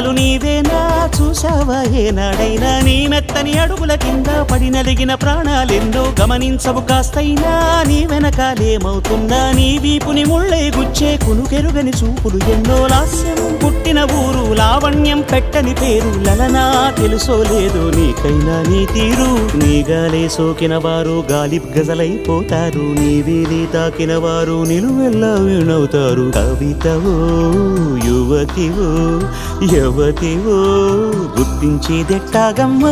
అందాలు నీవేనా చూసావా ఏనాడైనా నీ మెత్తని అడుగుల కింద పడి నలిగిన ప్రాణాలెందో గమనించవు కాస్తైనా నీ వెనకాలేమవుతుందా నీ వీపుని ముళ్ళే గుచ్చే కునుకెరుగని చూపులు ఎన్నో లాస్యం పుట్టిన ఊరు లావణ్యం పెట్టని పేరు లలనా తెలుసో లేదో నీకైనా నీ తీరు నీ గాలే సోకిన వారు గాలి గజలైపోతారు నీ వీధి తాకిన వారు నిలువెల్లా వినవుతారు కవితవో యువతివో యువతివో గుర్తించేదెట్టాగమ్మ